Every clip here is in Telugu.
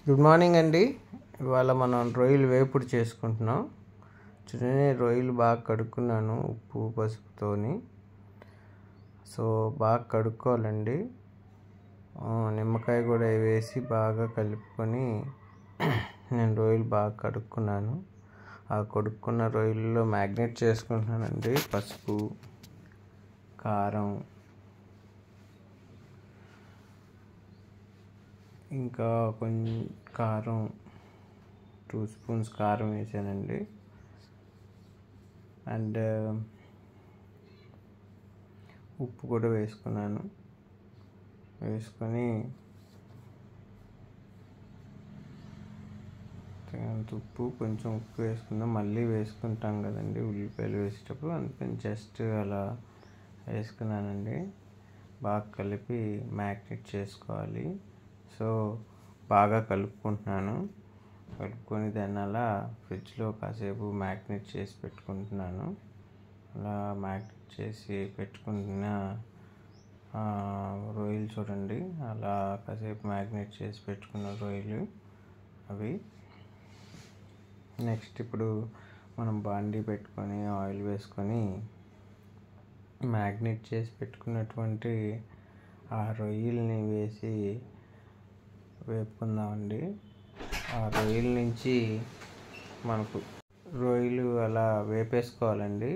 గుడ్ మార్నింగ్ అండి. ఇవాళ మనం రొయ్యలు వేపుడు చేసుకుంటున్నాం. చూడండి, రొయ్యలు బాగా కడుక్కున్నాను ఉప్పు పసుపుతోని. సో బాగా కడుక్కోవాలండి. నిమ్మకాయ కూడా వేసి బాగా కలుపుకొని నేను రొయ్యలు బాగా కడుక్కున్నాను. ఆ కడుక్కున్న రొయ్యల్లో మ్యాగ్నేట్ చేసుకుంటున్నానండి. పసుపు, కారం, ఇంకా కొంచెం కారం 2 స్పూన్స్ కారం వేసానండి. అండ్ ఉప్పు కూడా వేసుకున్నాను. వేసుకొని తగినంత ఉప్పు, కొంచెం ఉప్పు వేసుకుందాం. మళ్ళీ వేసుకుంటాం కదండి ఉల్లిపాయలు వేసేటప్పుడు, అందుకని జస్ట్ అలా వేసుకున్నానండి. బాగా కలిపి మ్యాగ్నేట్ చేసుకోవాలి. సో బాగా కలుపుకుంటున్నాను. కలుపుకొని దాన్ని అలా ఫ్రిడ్జ్లో కాసేపు మ్యాగ్నేట్ చేసి పెట్టుకుంటున్నాను. అలా మ్యాగ్నేట్ చేసి పెట్టుకుంటున్న రొయ్యలు చూడండి, అలా కాసేపు మ్యాగ్నేట్ చేసి పెట్టుకున్న రొయ్యలు అవి. నెక్స్ట్ ఇప్పుడు మనం బాండీ పెట్టుకొని ఆయిల్ వేసుకొని మ్యాగ్నేట్ చేసి పెట్టుకున్నటువంటి ఆ రొయ్యల్ని వేసి వేపుకుందామండి. ఆ రొయ్యల నుంచి మనకు రొయ్యలు అలా వేపేసుకోవాలండి.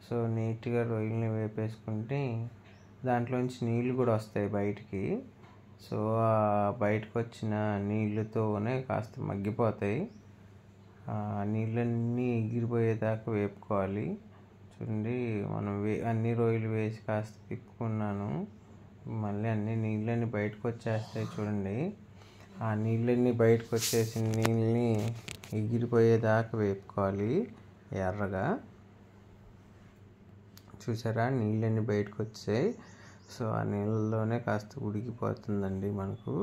సో నీట్గా రొయ్యల్ని వేపేసుకుంటే దాంట్లోంచి నీళ్ళు కూడా వస్తాయి బయటికి. సో ఆ బయటకు వచ్చిన నీళ్ళతోనే కాస్త మగ్గిపోతాయి. నీళ్ళన్నీ ఎగిరిపోయేదాకా వేపుకోవాలి. చూడండి, మనం అన్ని రొయ్యలు వేసి కాస్త తిప్పుకున్నాను. మళ్ళీ అన్ని నీళ్ళన్నీ బయటకు వచ్చేస్తాయి చూడండి. ఆ నీళ్ళన్నీ బయటకు వచ్చేసిన నీళ్ళని ఎగిరిపోయేదాకా వేపుకోవాలి ఎర్రగా. చూసారా, నీళ్ళన్నీ బయటకు వచ్చాయి. సో ఆ నీళ్ళలోనే కాస్త ఉడికిపోతుందండి మనకు.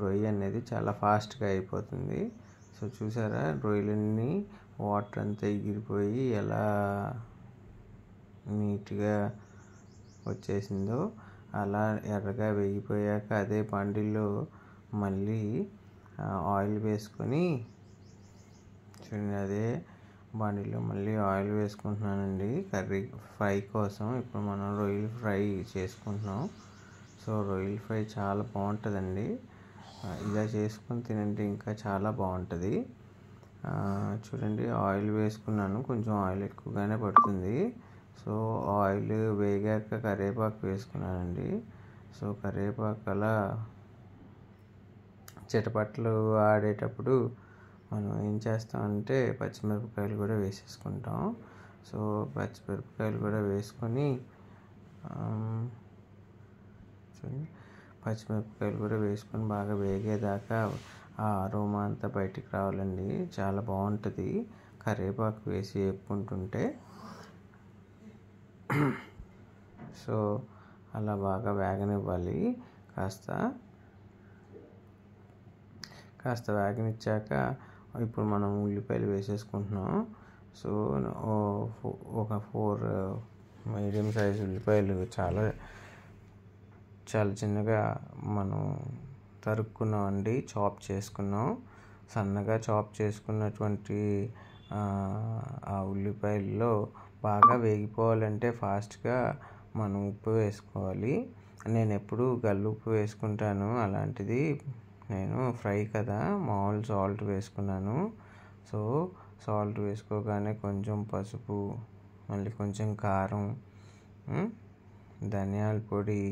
రొయ్య అనేది చాలా ఫాస్ట్గా అయిపోతుంది. సో చూసారా, రొయ్యలన్నీ వాటర్ అంతా ఎగిరిపోయి ఎలా నీట్గా వచ్చేసిందో. అలా ఎర్రగా వేగిపోయాక అదే బాండీలో మళ్ళీ ఆయిల్ వేసుకొని, చూడండి, అదే బాండీలో మళ్ళీ ఆయిల్ వేసుకుంటున్నానండి ఫ్రై కోసం. ఇప్పుడు మనం రొయ్యలు ఫ్రై చేసుకుంటున్నాం. సో రొయ్యలు ఫ్రై చాలా బాగుంటుందండి. ఇలా చేసుకొని తినండి, ఇంకా చాలా బాగుంటుంది. చూడండి, ఆయిల్ వేసుకున్నాను. కొంచెం ఆయిల్ ఎక్కువగానే పడుతుంది. సో ఆయిల్ వేగాక కరివేపాకు వేసుకున్నానండి. సో కరివేపాకు అలా చిటపట్లు ఆడేటప్పుడు మనం ఏం చేస్తామంటే పచ్చిమిరపకాయలు కూడా వేసేసుకుంటాం. సో పచ్చిమిరపకాయలు కూడా వేసుకొని పచ్చిమిరపకాయలు కూడా వేసుకొని బాగా వేగేదాకా ఆ అరోమా అంతా బయటికి రావాలండి. చాలా బాగుంటుంది కరివేపాకు వేసి వేపుకుంటుంటే. సో అలా బాగా వేగనివ్వాలి. కాస్త వేగనిచ్చాక ఇప్పుడు మనం ఉల్లిపాయలు వేసేసుకుంటున్నాం. సో ఒక 4 మీడియం సైజు ఉల్లిపాయలు చాలా చిన్నగా మనం తరుక్కున్నామండి, చాప్ చేసుకున్నాం. సన్నగా చాప్ చేసుకున్నటువంటి ఆ ఉల్లిపాయల్లో బాగా వేగిపోవాలంటే ఫాస్ట్గా మనం ఉప్పు వేసుకోవాలి. నేను ఎప్పుడు గల్లుప్పు వేసుకుంటాను. అలాంటిది నేను ఫ్రై కదా, మామూలు సాల్ట్ వేసుకున్నాను. సో సాల్ట్ వేసుకోగానే కొంచెం పసుపు, మళ్ళీ కొంచెం కారం, ధనియాల పొడి,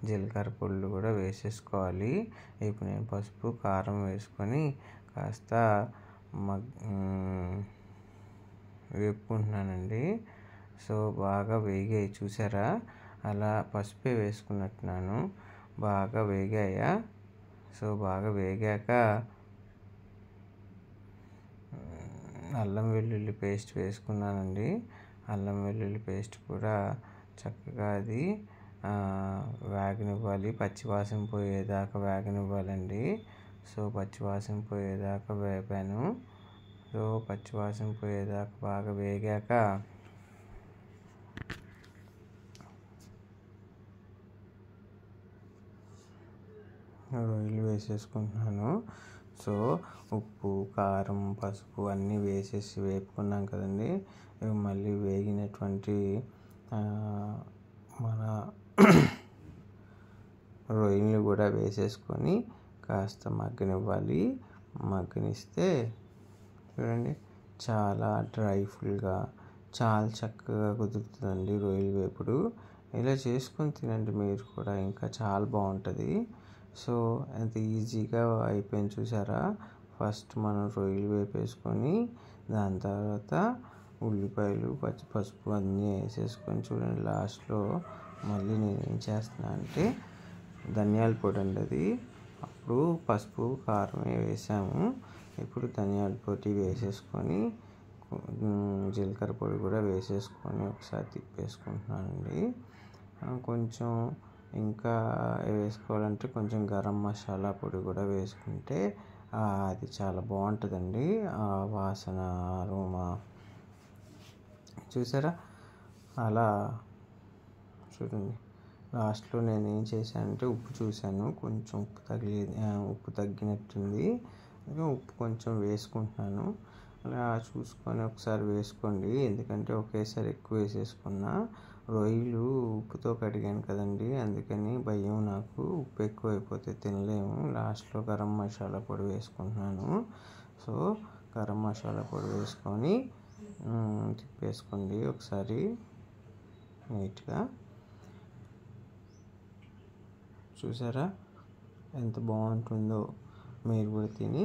జీలకర్ర పొడులు కూడా వేసేసుకోవాలి. ఇప్పుడు నేను పసుపు, కారం వేసుకొని కాస్త వేపుకుంటున్నానండి. సో బాగా వేగాయి చూసారా, అలా పసుపే వేసుకున్నట్టున్నాను. బాగా వేగాయా? సో బాగా వేగాక అల్లం వెల్లుల్లి పేస్ట్ వేసుకున్నానండి. అల్లం వెల్లుల్లి పేస్ట్ కూడా చక్కగా అది వేగనివ్వాలి. పచ్చివాసన పోయేదాకా వేగనివ్వాలండి. సో పచ్చివాసన పోయేదాకా వేపాను. సో పచ్చివాసన పోయేదాకా బాగా వేగాక రొయ్యలు వేసేసుకుంటున్నాను. సో ఉప్పు, కారం, పసుపు అన్నీ వేసేసి వేపుకున్నాం కదండి. ఇవి మళ్ళీ వేగినటువంటి మన రొయ్యలు కూడా వేసేసుకొని కాస్త మగ్గనివ్వాలి. మగ్గనిస్తే చూడండి చాలా డ్రైఫుల్గా చాలా చక్కగా కుదురుతుందండి రొయ్యలు వేపుడు. ఇలా చేసుకొని తినండి మీరు కూడా, ఇంకా చాలా బాగుంటుంది. సో ఎంత ఈజీగా అయిపోయింది చూసారా. ఫస్ట్ మనం రొయ్యలు వేపేసుకొని దాని తర్వాత ఉల్లిపాయలు, పసుపు అన్నీ వేసేసుకొని చూడండి. లాస్ట్లో మళ్ళీ నేను ఏం చేస్తున్నా అంటే ధనియాల పొడి అండి అది. అప్పుడు పసుపు, కారం వేసాము, ఇప్పుడు ధనియాల పొడి వేసేసుకొని జీలకర్ర పొడి కూడా వేసేసుకొని ఒకసారి తిప్పేసుకుంటున్నానండి. కొంచెం ఇంకా వేసుకోవాలంటే కొంచెం గరం మసాలా పొడి కూడా వేసుకుంటే అది చాలా బాగుంటుందండి. ఆ వాసన, అరోమా చూసారా. అలా చూడండి లాస్ట్లో నేను ఏం చేశానంటే ఉప్పు చూశాను, కొంచెం ఉప్పు తగ్గినట్టుంది. ఉప్పు కొంచెం వేసుకుంటున్నాను. అలా చూసుకొని ఒకసారి వేసుకోండి, ఎందుకంటే ఒకేసారి ఎక్కువ వేసేసుకున్నా రొయ్యలు ఉప్పుతో కడిగాను కదండి, అందుకని భయం నాకు. ఉప్పు ఎక్కువ అయిపోతే తినలేము. లాస్ట్లో గరం మసాలా పొడి వేసుకుంటున్నాను. సో గరం మసాలా పొడి వేసుకొని తిప్పేసుకోండి ఒకసారి నీట్గా. చూసారా ఎంత బాగుంటుందో. మీరు కూడా తిని